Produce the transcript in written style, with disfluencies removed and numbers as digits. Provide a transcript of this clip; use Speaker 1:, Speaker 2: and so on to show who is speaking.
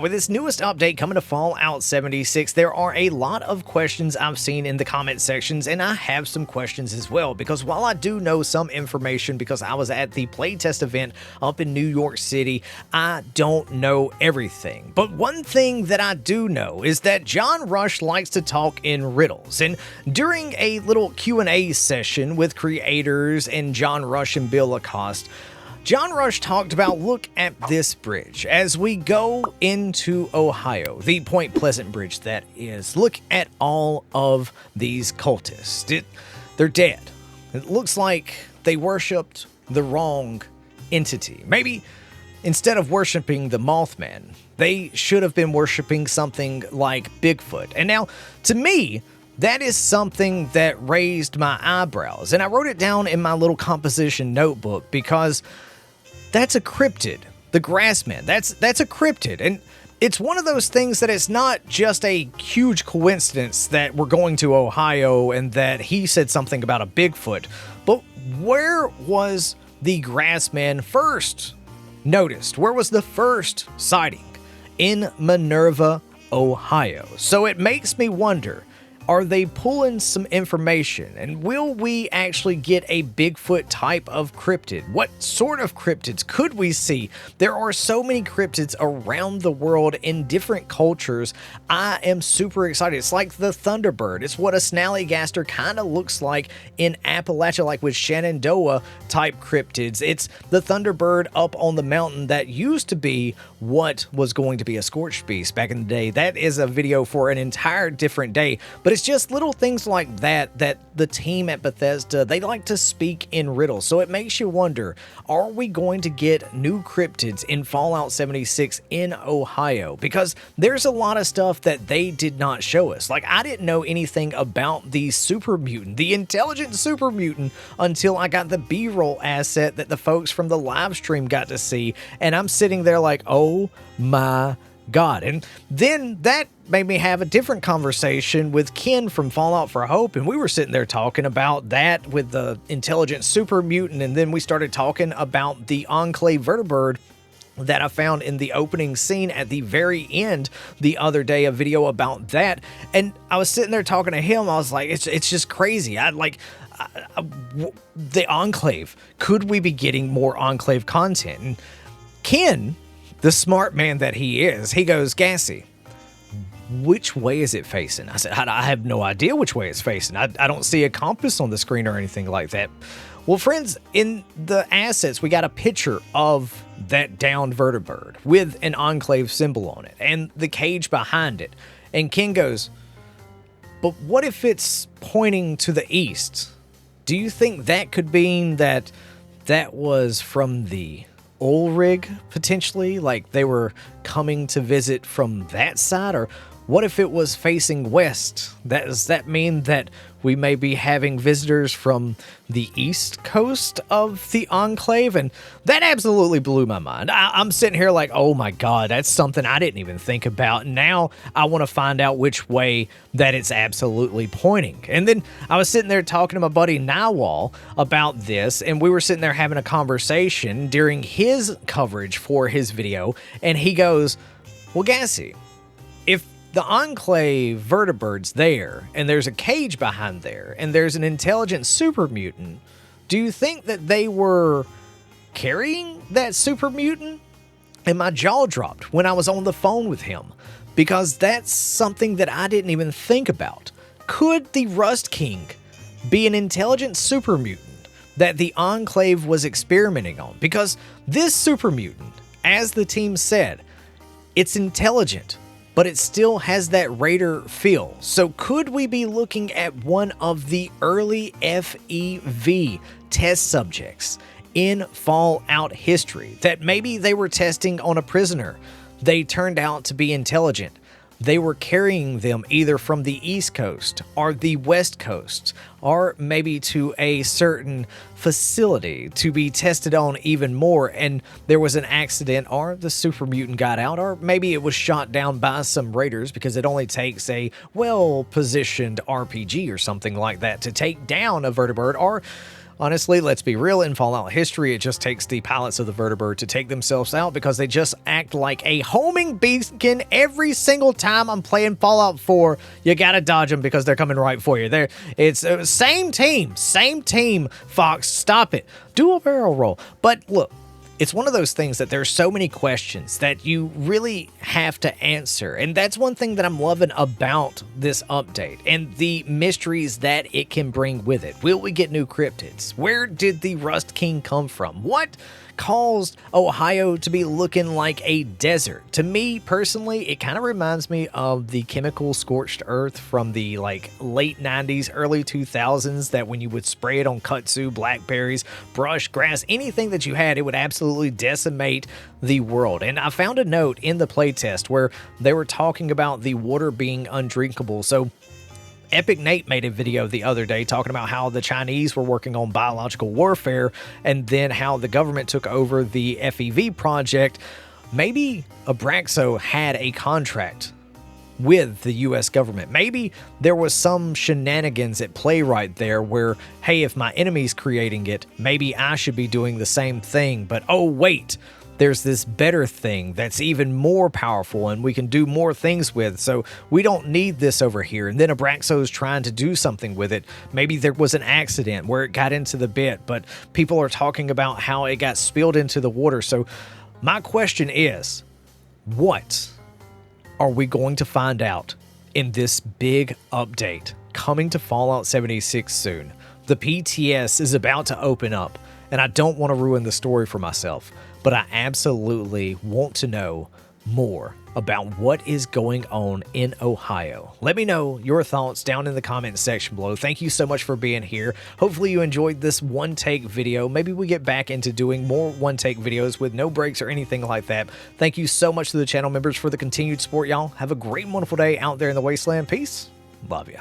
Speaker 1: With this newest update coming to Fallout 76, there are a lot of questions I've seen in the comment sections, and I have some questions as well, because while I do know some information because I was at the playtest event up in New York City, I don't know everything. But one thing that I do know is that John Rush likes to talk in riddles, and during a little Q&A session with creators and John Rush and Bill Lacoste, John Rush talked about, look at this bridge. As we go into Ohio, the Point Pleasant bridge that is, look at all of these cultists. They're dead. It looks like they worshipped the wrong entity. Maybe instead of worshiping the Mothman, they should have been worshiping something like Bigfoot. And now, to me, that is something that raised my eyebrows. And I wrote it down in my little composition notebook because that's a cryptid. The Grassman, that's a cryptid. And it's one of those things that it's not just a huge coincidence that we're going to Ohio and that he said something about a Bigfoot. But where was the Grassman first noticed? Where was the first sighting? In Minerva, Ohio. So it makes me wonder, are they pulling some information? And will we actually get a Bigfoot type of cryptid? What sort of cryptids could we see? There are so many cryptids around the world in different cultures. I am super excited. It's like the Thunderbird. It's what a Snallygaster kind of looks like in Appalachia, like with Shenandoah type cryptids. It's the Thunderbird up on the mountain that used to be what was going to be a Scorched Beast back in the day. That is a video for an entire different day. But it's just little things like that the team at Bethesda, they like to speak in riddles. So it makes you wonder, are we going to get new cryptids in Fallout 76 in Ohio? Because there's a lot of stuff that they did not show us. Like, I didn't know anything about the super mutant, the intelligent super mutant, until I got the B-roll asset that the folks from the live stream got to see. And I'm sitting there like, oh my God. And then that made me have a different conversation with Ken from Fallout for Hope, and we were sitting there talking about that with the intelligent super mutant, and then we started talking about the Enclave vertibird that I found in the opening scene at the very end the other day, a video about that. And I was sitting there talking to him, I was like, it's just crazy. The Enclave, could we be getting more Enclave content? And Ken, the smart man that he is, he goes, Gassy, which way is it facing? I said, I have no idea which way it's facing. I don't see a compass on the screen or anything like that. Well, friends, in the assets, we got a picture of that downed vertibird with an Enclave symbol on it and the cage behind it. And Ken goes, but what if it's pointing to the east? Do you think that could mean that that was from the oil rig, potentially? Like they were coming to visit from that side? Or what if it was facing west? Does that mean that we may be having visitors from the east coast of the Enclave? And that absolutely blew my mind. I'm sitting here like, oh my God, that's something I didn't even think about. Now I want to find out which way that it's absolutely pointing. And then I was sitting there talking to my buddy Nawal about this, and we were sitting there having a conversation during his coverage for his video, and he goes, well, Gassy, if the Enclave vertibird's there, and there's a cage behind there, and there's an intelligent super mutant, do you think that they were carrying that super mutant? And my jaw dropped when I was on the phone with him, because that's something that I didn't even think about. Could the Rust King be an intelligent super mutant that the Enclave was experimenting on? Because this super mutant, as the team said, it's intelligent, but it still has that Raider feel. So could we be looking at one of the early FEV test subjects in Fallout history that maybe they were testing on a prisoner? They turned out to be intelligent. They were carrying them either from the East Coast or the West Coast, or maybe to a certain facility to be tested on even more, and there was an accident, or the super mutant got out, or maybe it was shot down by some raiders, because it only takes a well-positioned RPG or something like that to take down a vertibird, or Honestly, let's be real, in Fallout history, it just takes the pilots of the vertibird to take themselves out because they just act like a homing beacon every single time I'm playing Fallout 4. You gotta dodge them because they're coming right for you. It's same team, Fox, stop it. Do a barrel roll. But look, it's one of those things that there's so many questions that you really have to answer. And that's one thing that I'm loving about this update and the mysteries that it can bring with it. Will we get new cryptids? Where did the Rust King come from? What caused Ohio to be looking like a desert? To me personally, it kind of reminds me of the chemical scorched earth from the late 90s, early 2000s, that when you would spray it on kudzu, blackberries, brush, grass, anything that you had, it would absolutely decimate the world. And I found a note in the playtest where they were talking about the water being undrinkable. So Epic Nate made a video the other day talking about how the Chinese were working on biological warfare and then how the government took over the FEV project. Maybe Abraxo had a contract with the US government. Maybe there was some shenanigans at play right there where, hey, if my enemy's creating it, maybe I should be doing the same thing. But oh wait, there's this better thing that's even more powerful and we can do more things with, so we don't need this over here. And then Abraxo's trying to do something with it. Maybe there was an accident where it got into the bit, but people are talking about how it got spilled into the water. So my question is, what are we going to find out in this big update coming to Fallout 76 soon? The PTS is about to open up, and I don't want to ruin the story for myself, but I absolutely want to know more about what is going on in Ohio. Let me know your thoughts down in the comments section below. Thank you so much for being here. Hopefully you enjoyed this one-take video. Maybe we get back into doing more one-take videos with no breaks or anything like that. Thank you so much to the channel members for the continued support, y'all. Have a great and wonderful day out there in the wasteland. Peace. Love ya.